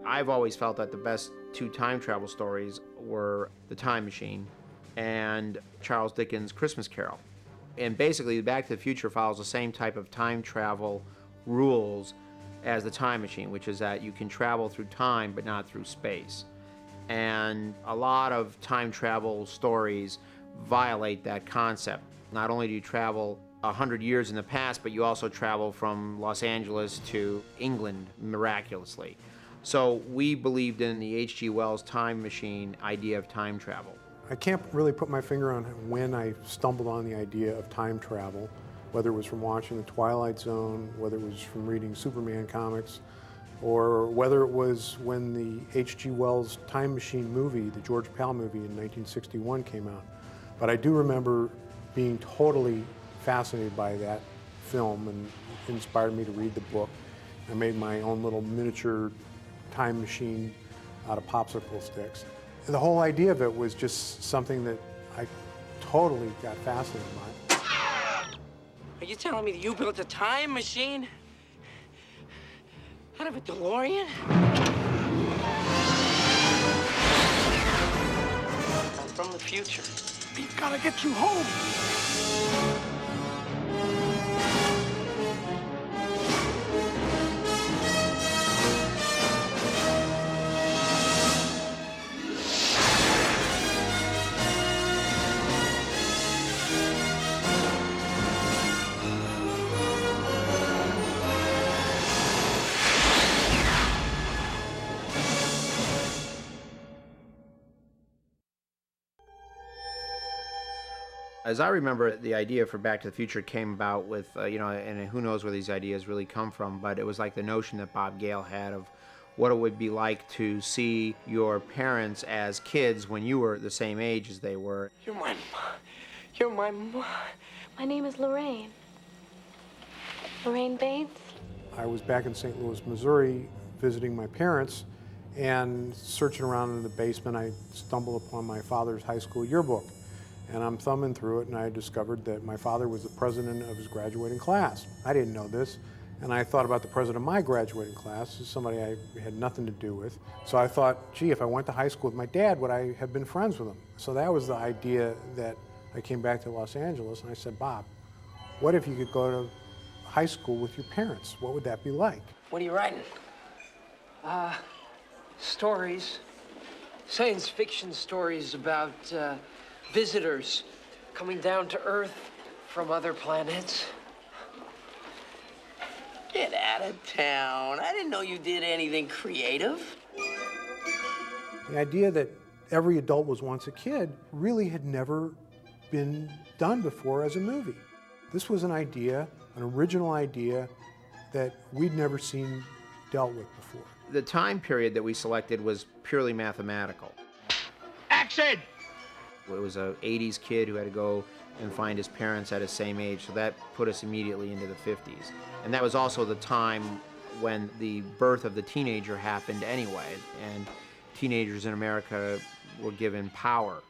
I've always felt that the best two time travel stories were The Time Machine and Charles Dickens' Christmas Carol. And basically, Back to the Future follows the same type of time travel rules as The Time Machine, which is that you can travel through time but not through space. And a lot of time travel stories violate that concept. Not only do you travel 100 years in the past, but you also travel from Los Angeles to England miraculously. So we believed in the H.G. Wells Time Machine idea of time travel. I can't really put my finger on when I stumbled on the idea of time travel, whether it was from watching The Twilight Zone, whether it was from reading Superman comics, or whether it was when the H.G. Wells Time Machine movie, the George Pal movie in 1961 came out. But I do remember being totally fascinated by that film, and it inspired me to read the book. I made my own little miniature time machine out of popsicle sticks. And the whole idea of it was just something that I totally got fascinated by. Are you telling me that you built a time machine out of a DeLorean? I'm from the future. We've got to get you home. As I remember, the idea for Back to the Future came about with, and who knows where these ideas really come from, but it was like the notion that Bob Gale had of what it would be like to see your parents as kids when you were the same age as they were. You're my mom. My name is Lorraine. Lorraine Bates. I was back in St. Louis, Missouri, visiting my parents, and searching around in the basement, I stumbled upon my father's high school yearbook. And I'm thumbing through it, and I discovered that my father was the president of his graduating class. I didn't know this, and I thought about the president of my graduating class as somebody I had nothing to do with. So I thought, gee, if I went to high school with my dad, would I have been friends with him? So that was the idea that I came back to Los Angeles, and I said, Bob, what if you could go to high school with your parents? What would that be like? What are you writing? Stories. Science fiction stories about, visitors coming down to Earth from other planets. Get out of town. I didn't know you did anything creative. The idea that every adult was once a kid really had never been done before as a movie. This was an idea, an original idea that we'd never seen dealt with before. The time period that we selected was purely mathematical. Action! It was an 80s kid who had to go and find his parents at his same age, so that put us immediately into the 50s. And that was also the time when the birth of the teenager happened anyway, and teenagers in America were given power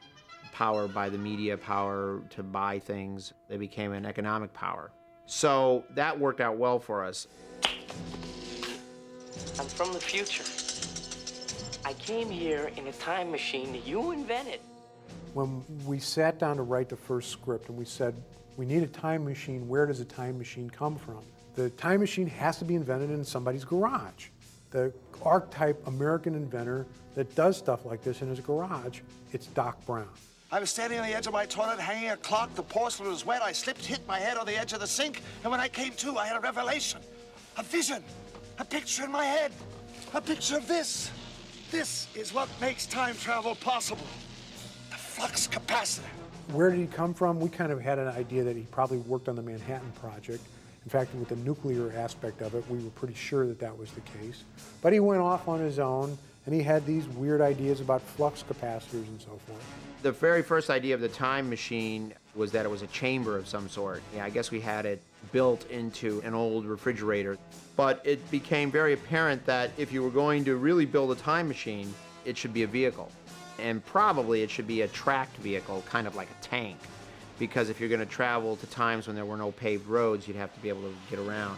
by the media, power to buy things. They became an economic power. So that worked out well for us. I'm from the future. I came here in a time machine that you invented. When we sat down to write the first script and we said, we need a time machine, where does a time machine come from? The time machine has to be invented in somebody's garage. The archetype American inventor that does stuff like this in his garage, it's Doc Brown. I was standing on the edge of my toilet, hanging a clock. The porcelain was wet. I slipped, hit my head on the edge of the sink, and when I came to, I had a revelation, a vision, a picture in my head, a picture of this. This is what makes time travel possible. The flux capacitor. Where did he come from? We kind of had an idea that he probably worked on the Manhattan Project. In fact, with the nuclear aspect of it, we were pretty sure that that was the case. But he went off on his own, and he had these weird ideas about flux capacitors and so forth. The very first idea of the time machine was that it was a chamber of some sort. Yeah, I guess we had it built into an old refrigerator. But it became very apparent that if you were going to really build a time machine, it should be a vehicle. And probably it should be a tracked vehicle, kind of like a tank. Because if you're going to travel to times when there were no paved roads, you'd have to be able to get around.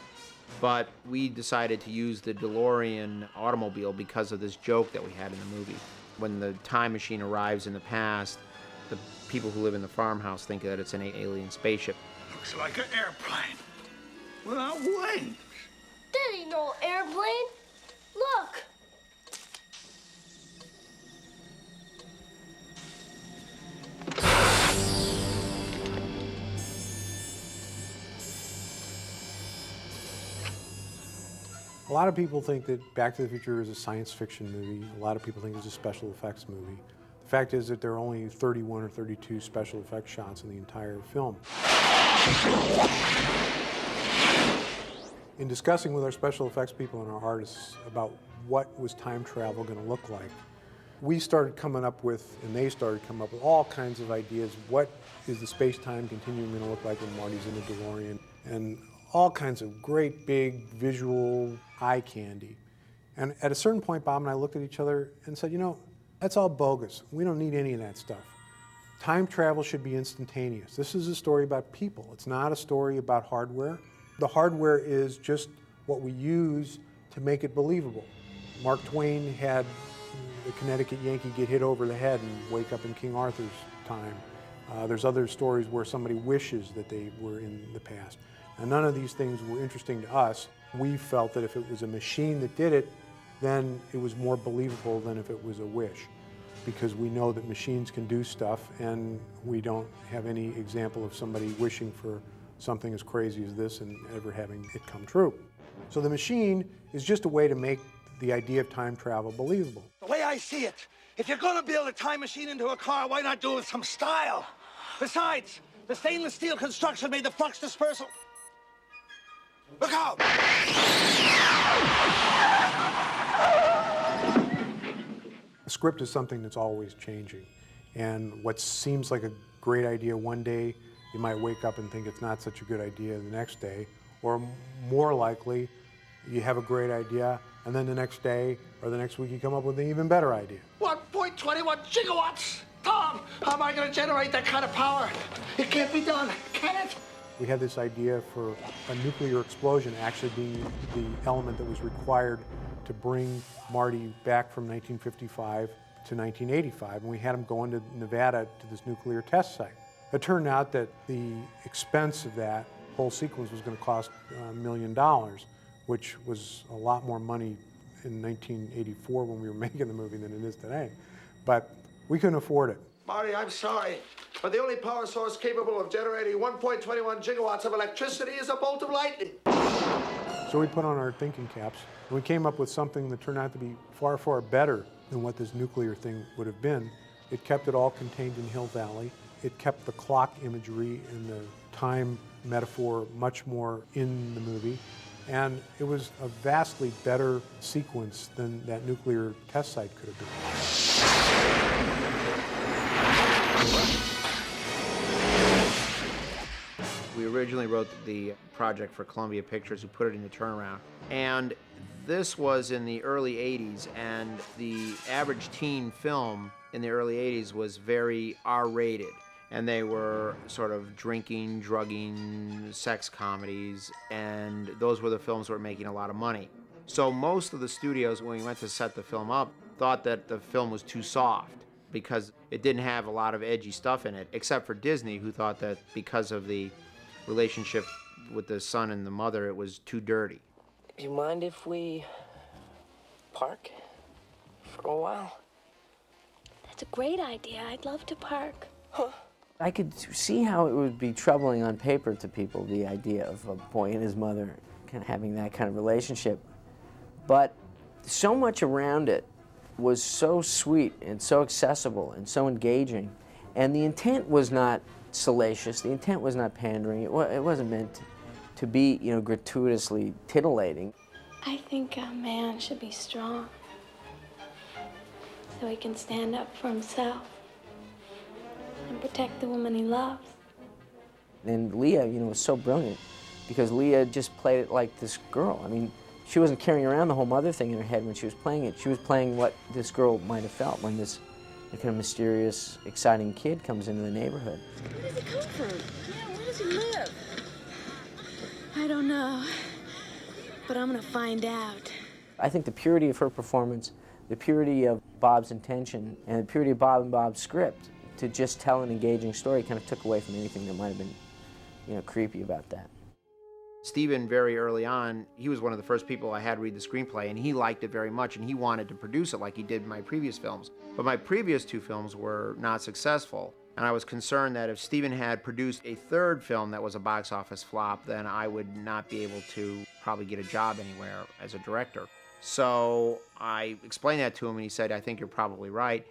But we decided to use the DeLorean automobile because of this joke that we had in the movie. When the time machine arrives in the past, the people who live in the farmhouse think that it's an alien spaceship. Looks like an airplane without wings. That ain't no airplane. Look. A lot of people think that Back to the Future is a science fiction movie. A lot of people think it's a special effects movie. The fact is that there are only 31 or 32 special effects shots in the entire film. In discussing with our special effects people and our artists about what was time travel going to look like, we started coming up with, and they started coming up with all kinds of ideas. What is the space-time continuum going to look like when Marty's in the DeLorean? And all kinds of great big visual eye candy. And at a certain point, Bob and I looked at each other and said, you know, that's all bogus. We don't need any of that stuff. Time travel should be instantaneous. This is a story about people. It's not a story about hardware. The hardware is just what we use to make it believable. Mark Twain had the Connecticut Yankee get hit over the head and wake up in King Arthur's time. There's other stories where somebody wishes that they were in the past. And none of these things were interesting to us. We felt that if it was a machine that did it, then it was more believable than if it was a wish, because we know that machines can do stuff, and we don't have any example of somebody wishing for something as crazy as this and ever having it come true. So the machine is just a way to make the idea of time travel believable. The way I see it, if you're gonna build a time machine into a car, why not do it with some style? Besides, the stainless steel construction made the flux dispersal. Look out! A script is something that's always changing. And what seems like a great idea one day, you might wake up and think it's not such a good idea the next day. Or more likely, you have a great idea, and then the next day or the next week you come up with an even better idea. 1.21 gigawatts! Tom, how am I gonna generate that kind of power? It can't be done, can it? We had this idea for a nuclear explosion actually being the element that was required to bring Marty back from 1955 to 1985, and we had him go into Nevada to this nuclear test site. It turned out that the expense of that whole sequence was going to cost $1 million, which was a lot more money in 1984 when we were making the movie than it is today. But we couldn't afford it. Marty, I'm sorry, but the only power source capable of generating 1.21 gigawatts of electricity is a bolt of lightning. So we put on our thinking caps, and we came up with something that turned out to be far, far better than what this nuclear thing would have been. It kept it all contained in Hill Valley. It kept the clock imagery and the time metaphor much more in the movie. And it was a vastly better sequence than that nuclear test site could have been. We originally wrote the project for Columbia Pictures, who put it into turnaround. And this was in the early 80s, and the average teen film in the early 80s was very R-rated. And they were sort of drinking, drugging, sex comedies, and those were the films that were making a lot of money. So most of the studios, when we went to set the film up, thought that the film was too soft because it didn't have a lot of edgy stuff in it, except for Disney, who thought that because of the relationship with the son and the mother, it was too dirty. You mind if we park for a while? That's a great idea. I'd love to park. I could see how it would be troubling on paper to people, the idea of a boy and his mother kind of having that kind of relationship. But so much around it was so sweet and so accessible and so engaging. And the intent was not salacious. The intent was not pandering. It wasn't meant to be, gratuitously titillating. I think a man should be strong so he can stand up for himself and protect the woman he loves. And Leah, was so brilliant because Leah just played it like this girl. I mean, she wasn't carrying around the whole mother thing in her head when she was playing it. She was playing what this girl might have felt when this kind of mysterious, exciting kid comes into the neighborhood. Where does he come from? Yeah, where does he live? I don't know. but I'm gonna find out. I think the purity of her performance, the purity of Bob's intention, and the purity of Bob and Bob's script to just tell an engaging story kind of took away from anything that might have been, creepy about that. Steven, very early on, he was one of the first people I had read the screenplay, and he liked it very much, and he wanted to produce it like he did my previous films. But my previous 2 films were not successful, and I was concerned that if Steven had produced a 3rd film that was a box office flop, then I would not be able to probably get a job anywhere as a director. So I explained that to him, and he said, I think you're probably right.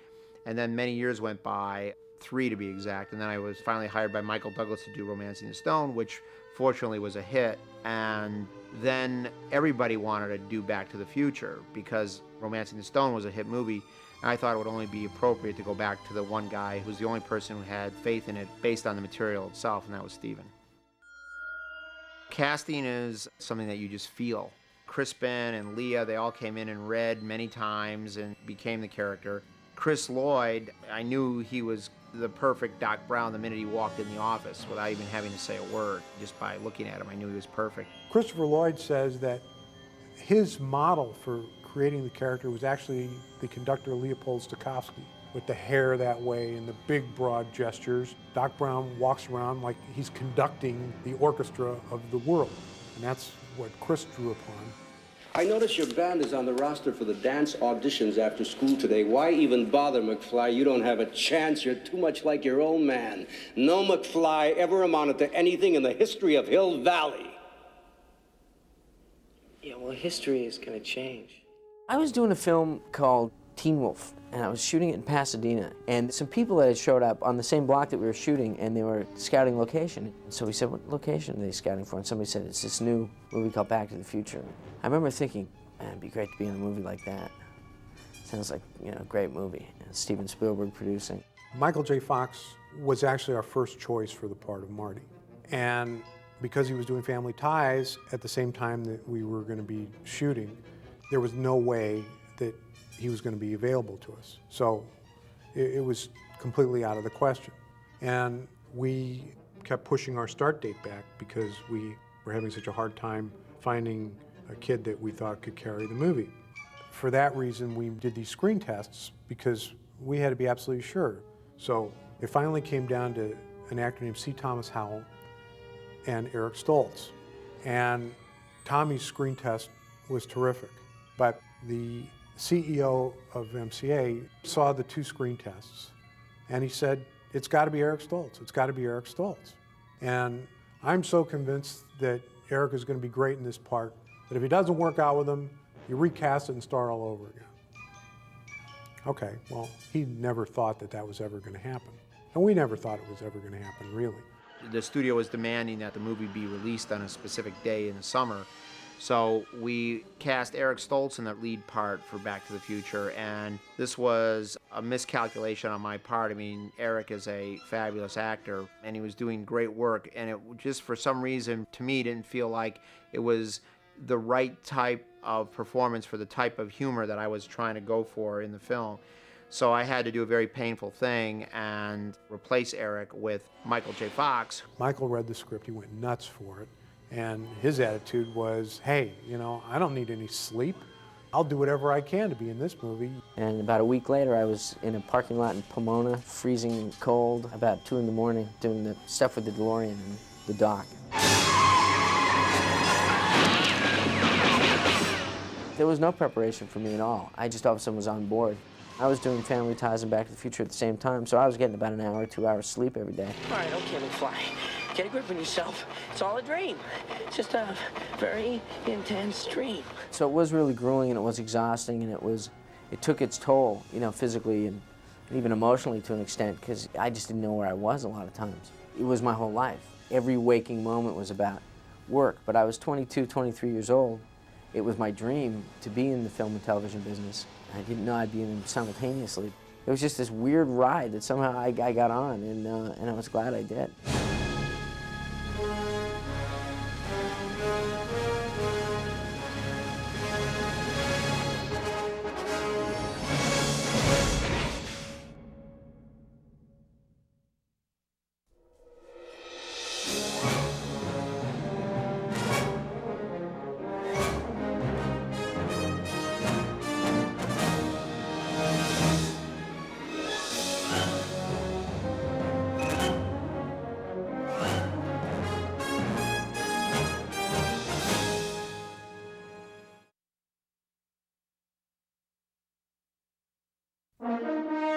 And then many years went by, 3 to be exact, and then I was finally hired by Michael Douglas to do Romancing the Stone, which fortunately was a hit. And then everybody wanted to do Back to the Future because Romancing the Stone was a hit movie, and I thought it would only be appropriate to go back to the one guy who was the only person who had faith in it based on the material itself, and that was Steven. Casting is something that you just feel. Crispin and Leah, they all came in and read many times and became the character. Chris Lloyd, I knew he was the perfect Doc Brown the minute he walked in the office without even having to say a word. Just by looking at him, I knew he was perfect. Christopher Lloyd says that his model for creating the character was actually the conductor Leopold Stokowski, with the hair that way and the big broad gestures. Doc Brown walks around like he's conducting the orchestra of the world, and that's what Chris drew upon. I notice your band is on the roster for the dance auditions after school today. Why even bother, McFly? You don't have a chance. You're too much like your old man. No McFly ever amounted to anything in the history of Hill Valley. Yeah, well, history is gonna change. I was doing a film called Teen Wolf, and I was shooting it in Pasadena, and some people that had showed up on the same block that we were shooting, and they were scouting location. And so we said, what location are they scouting for? And somebody said, it's this new movie called Back to the Future. I remember thinking, man, it'd be great to be in a movie like that. Sounds like, a great movie. And Steven Spielberg producing. Michael J. Fox was actually our first choice for the part of Marty. And because he was doing Family Ties at the same time that we were going to be shooting, there was no way that he was going to be available to us. So it was completely out of the question. And we kept pushing our start date back because we were having such a hard time finding a kid that we thought could carry the movie. For that reason, we did these screen tests because we had to be absolutely sure. So it finally came down to an actor named C. Thomas Howell and Eric Stoltz. And Tommy's screen test was terrific, but the CEO of MCA saw the 2 screen tests, and he said, it's got to be Eric Stoltz. It's got to be Eric Stoltz. And I'm so convinced that Eric is going to be great in this part that if it doesn't work out with him, you recast it and start all over again. Okay, well, he never thought that that was ever going to happen. And we never thought it was ever going to happen, really. The studio was demanding that the movie be released on a specific day in the summer. So we cast Eric Stoltz in the lead part for Back to the Future, and this was a miscalculation on my part. I mean, Eric is a fabulous actor, and he was doing great work, and it just for some reason, to me, didn't feel like it was the right type of performance for the type of humor that I was trying to go for in the film. So I had to do a very painful thing and replace Eric with Michael J. Fox. Michael read the script, he went nuts for it. And his attitude was, hey, I don't need any sleep. I'll do whatever I can to be in this movie. And about a week later, I was in a parking lot in Pomona, freezing cold, about 2 in the morning, doing the stuff with the DeLorean and the dock. There was no preparation for me at all. I just all of a sudden was on board. I was doing Family Ties and Back to the Future at the same time, so I was getting about an hour, 2 hours sleep every day. All right, okay, McFly. Get a grip on yourself. It's all a dream. It's just a very intense dream. So it was really grueling, and it was exhausting, and it took its toll, physically and even emotionally to an extent, because I just didn't know where I was a lot of times. It was my whole life. Every waking moment was about work, but I was 22, 23 years old. It was my dream to be in the film and television business. I didn't know I'd be in them simultaneously. It was just this weird ride that somehow I got on, and I was glad I did. Bye.